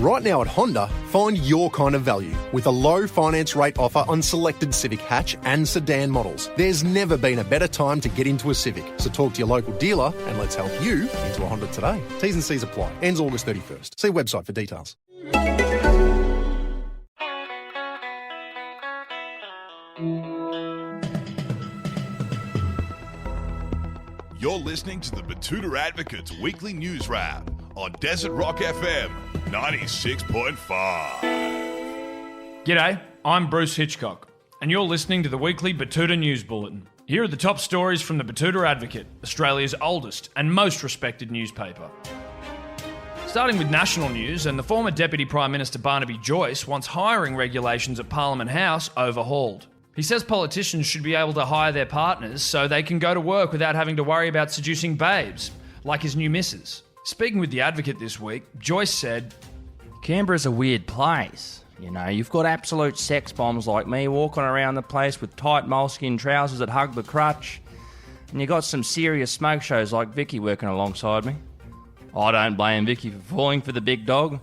Right now at Honda, find your kind of value with a low finance rate offer on selected Civic hatch and sedan models. There's never been a better time to get into a Civic, so talk to your local dealer and let's help you into a Honda today. T's and C's apply. Ends August 31st. See website for details. You're listening to the Betoota Advocate's weekly news wrap on Desert Rock FM 96.5. G'day, I'm Bruce Hitchcock, and you're listening to the weekly Betoota News Bulletin. Here are the top stories from the Betoota Advocate, Australia's oldest and most respected newspaper. Starting with national news, and the former Deputy Prime Minister Barnaby Joyce wants hiring regulations at Parliament House overhauled. He says politicians should be able to hire their partners so they can go to work without having to worry about seducing babes, like his new missus. Speaking with The Advocate this week, Joyce said, Canberra's a weird place. You know, you've got absolute sex bombs like me walking around the place with tight moleskin trousers that hug the crutch, and you got some serious smoke shows like Vicky working alongside me. I don't blame Vicky for falling for the big dog.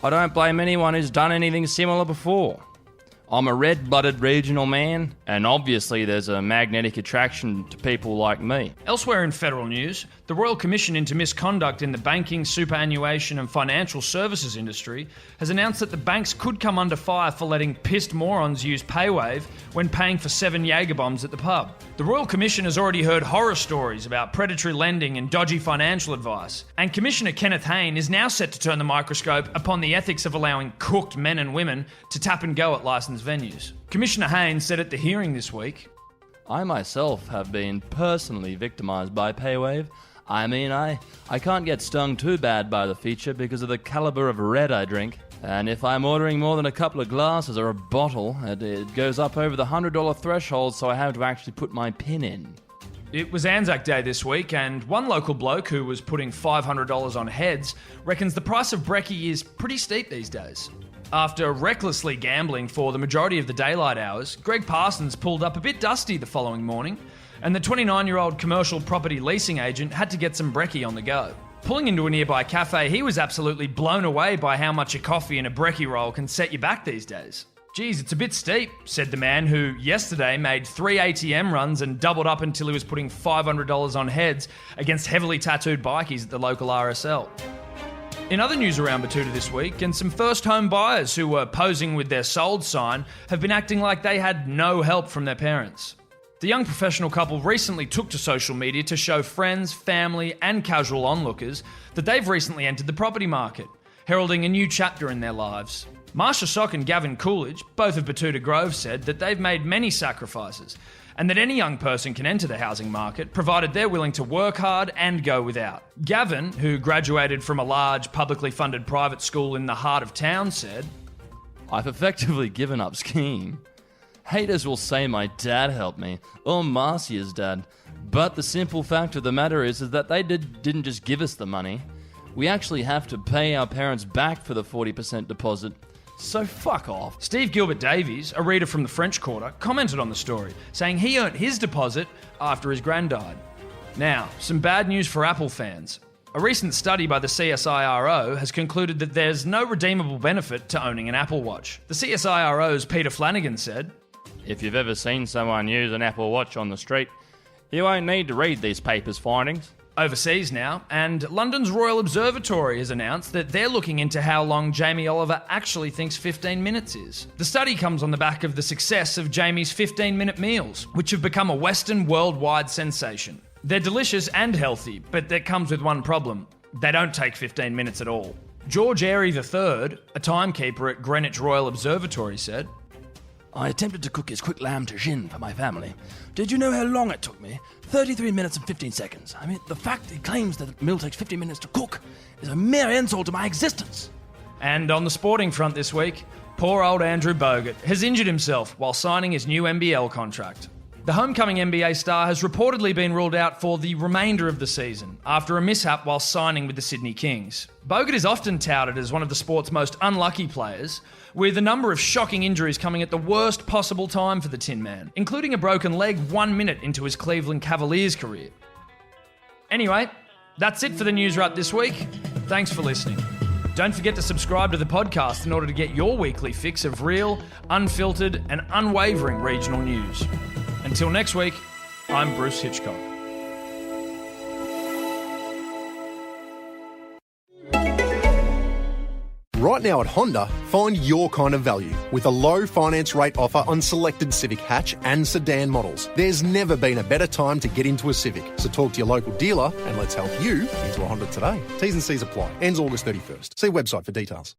I don't blame anyone who's done anything similar before. I'm a red-blooded regional man, and obviously there's a magnetic attraction to people like me. Elsewhere in federal news, the Royal Commission into Misconduct in the banking, superannuation and financial services industry has announced that the banks could come under fire for letting pissed morons use PayWave when paying for 7 Jaeger bombs at the pub. The Royal Commission has already heard horror stories about predatory lending and dodgy financial advice, and Commissioner Kenneth Hayne is now set to turn the microscope upon the ethics of allowing cooked men and women to tap and go at licensed venues. Commissioner Hayne said at the hearing this week, I myself have been personally victimised by PayWave. I mean, I can't get stung too bad by the feature because of the calibre of red I drink. And if I'm ordering more than a couple of glasses or a bottle, it goes up over the $100 threshold, so I have to actually put my PIN in. It was Anzac Day this week, and one local bloke who was putting $500 on heads reckons the price of brekkie is pretty steep these days. After recklessly gambling for the majority of the daylight hours, Greg Parsons pulled up a bit dusty the following morning, and the 29-year-old commercial property leasing agent had to get some brekkie on the go. Pulling into a nearby cafe, he was absolutely blown away by how much a coffee and a brekkie roll can set you back these days. Geez, it's a bit steep, said the man who yesterday made 3 ATM runs and doubled up until he was putting $500 on heads against heavily tattooed bikies at the local RSL. In other news around Betoota this week, and some first home buyers who were posing with their sold sign have been acting like they had no help from their parents. The young professional couple recently took to social media to show friends, family and casual onlookers that they've recently entered the property market, heralding a new chapter in their lives. Marsha Sock and Gavin Coolidge, both of Betoota Grove, said that they've made many sacrifices and that any young person can enter the housing market provided they're willing to work hard and go without. Gavin, who graduated from a large publicly funded private school in the heart of town, said, I've effectively given up skiing. Haters will say my dad helped me, or Marcia's dad, but the simple fact of the matter is that they didn't just give us the money. We actually have to pay our parents back for the 40% deposit. So fuck off. Steve Gilbert Davies, a reader from the French Quarter, commented on the story, saying he earned his deposit after his gran died. Now, some bad news for Apple fans. A recent study by the CSIRO has concluded that there's no redeemable benefit to owning an Apple Watch. The CSIRO's Peter Flanagan said, If you've ever seen someone use an Apple Watch on the street, you won't need to read these papers' findings. Overseas now, and London's Royal Observatory has announced that they're looking into how long Jamie Oliver actually thinks 15 minutes is. The study comes on the back of the success of Jamie's 15-minute meals, which have become a Western worldwide sensation. They're delicious and healthy, but that comes with one problem. They don't take 15 minutes at all. George Airy III, a timekeeper at Greenwich Royal Observatory, said, I attempted to cook his quick lamb tagine for my family. Did you know how long it took me? 33 minutes and 15 seconds. I mean, the fact he claims that a meal takes 15 minutes to cook is a mere insult to my existence. And on the sporting front this week, poor old Andrew Bogut has injured himself while signing his new NBL contract. The homecoming NBA star has reportedly been ruled out for the remainder of the season after a mishap while signing with the Sydney Kings. Bogut is often touted as one of the sport's most unlucky players, with a number of shocking injuries coming at the worst possible time for the Tin Man, including a broken leg 1 minute into his Cleveland Cavaliers career. Anyway, that's it for the news wrap this week. Thanks for listening. Don't forget to subscribe to the podcast in order to get your weekly fix of real, unfiltered, and unwavering regional news. Until next week, I'm Bruce Hitchcock. Right now at Honda, find your kind of value with a low finance rate offer on selected Civic hatch and sedan models. There's never been a better time to get into a Civic, so talk to your local dealer and let's help you into a Honda today. T's and C's apply. Ends August 31st. See website for details.